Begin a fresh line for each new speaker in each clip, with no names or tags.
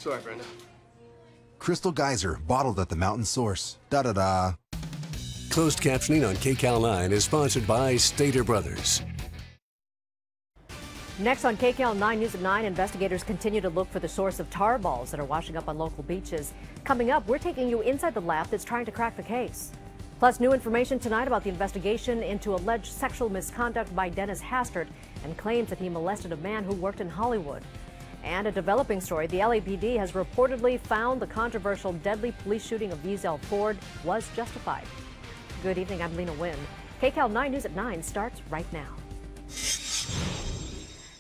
Sorry, Brenda.
Crystal Geyser, bottled at the mountain source. Da-da-da.
Closed captioning on KCAL 9 is sponsored by Stater Brothers.
Next on KCAL 9 News at 9, investigators continue to look for the source of tar balls that are washing up on local beaches. Coming up, we're taking you inside the lab that's trying to crack the case. Plus, new information tonight about the investigation into alleged sexual misconduct by Dennis Hastert and claims that he molested a man who worked in Hollywood. And a developing story, the LAPD has reportedly found the controversial deadly police shooting of Ezell Ford was justified. Good evening, I'm Lena Wynn. KCAL 9 News at 9 starts right now.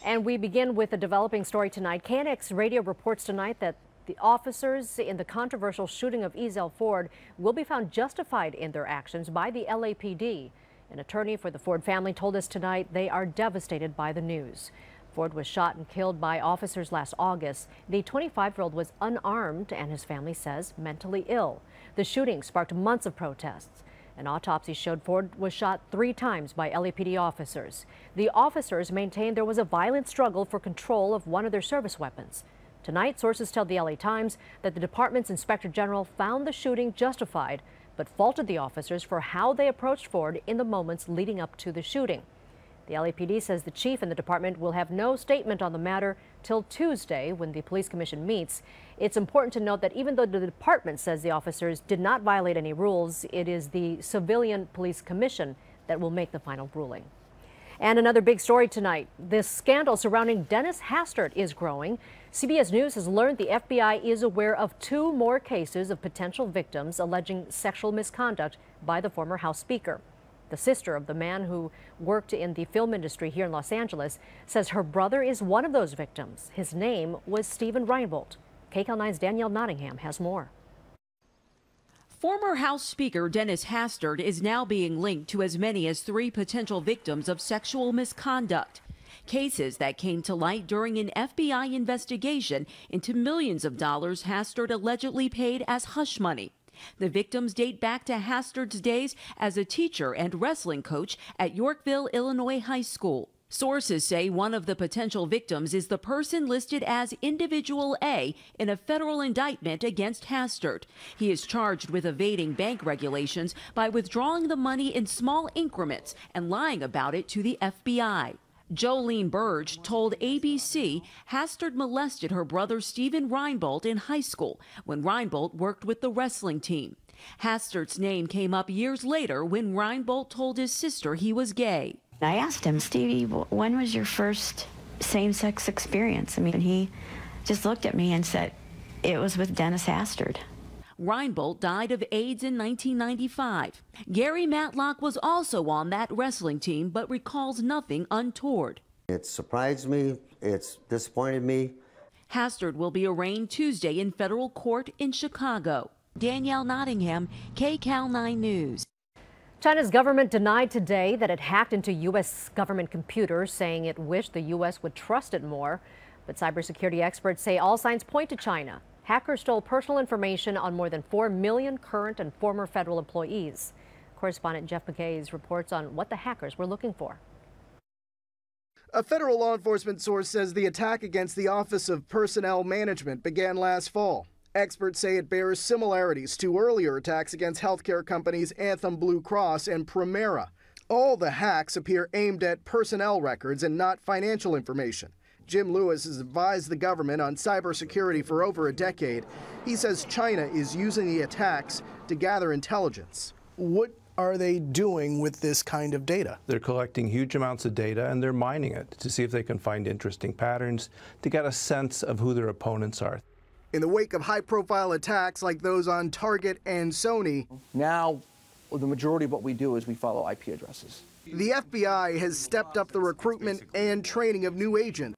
And we begin with a developing story tonight. KNX Radio reports tonight that the officers in the controversial shooting of Ezell Ford will be found justified in their actions by the LAPD. An attorney for the Ford family told us tonight they are devastated by the news. Ford was shot and killed by officers last August. The 25-year-old was unarmed and his family says mentally ill. The shooting sparked months of protests. An autopsy showed Ford was shot 3 times by LAPD officers. The officers maintained there was a violent struggle for control of one of their service weapons. Tonight, sources tell the LA Times that the department's inspector general found the shooting justified, but faulted the officers for how they approached Ford in the moments leading up to the shooting. The LAPD says the chief and the department will have no statement on the matter till Tuesday when the police commission meets. It's important to note that even though the department says the officers did not violate any rules, it is the Civilian Police Commission that will make the final ruling. And another big story tonight. This scandal surrounding Dennis Hastert is growing. CBS News has learned the FBI is aware of 2 more cases of potential victims alleging sexual misconduct by the former House Speaker. The sister of the man who worked in the film industry here in Los Angeles says her brother is one of those victims. His name was Stephen Reinbold. KCAL 9's Danielle Nottingham has more.
Former House Speaker Dennis Hastert is now being linked to as many as 3 potential victims of sexual misconduct. Cases that came to light during an FBI investigation into millions of dollars Hastert allegedly paid as hush money. The victims date back to Hastert's days as a teacher and wrestling coach at Yorkville, Illinois High School. Sources say one of the potential victims is the person listed as Individual A in a federal indictment against Hastert. He is charged with evading bank regulations by withdrawing the money in small increments and lying about it to the FBI. Jolene Burge told ABC Hastert molested her brother Stephen Reinbold in high school when Reinbold worked with the wrestling team. Hastert's name came up years later when Reinbold told his sister he was gay.
I asked him, Stevie, when was your first same-sex experience? I mean, he just looked at me and said, it was with Dennis Hastert.
Reinbold died of AIDS in 1995. Gary Matlock was also on that wrestling team, but recalls nothing untoward.
It surprised me. It's disappointed me.
Hastert will be arraigned Tuesday in federal court in Chicago. Danielle Nottingham, KCAL 9 News.
China's government denied today that it hacked into U.S. government computers, saying it wished the U.S. would trust it more. But cybersecurity experts say all signs point to China. Hackers stole personal information on more than 4 million current and former federal employees. Correspondent Jeff McKay's reports on what the hackers were looking for.
A federal law enforcement source says the attack against the Office of Personnel Management began last fall. Experts say it bears similarities to earlier attacks against healthcare companies Anthem Blue Cross and Premera. All the hacks appear aimed at personnel records and not financial information. Jim Lewis has advised the government on cybersecurity for over a decade. He says China is using the attacks to gather intelligence.
What are they doing with this kind of data?
They're collecting huge amounts of data and they're mining it to see if they can find interesting patterns, to get a sense of who their opponents are.
In the wake of high-profile attacks like those on Target and Sony,
now the majority of what we do is we follow IP addresses.
The FBI has stepped up the recruitment and training of new agents.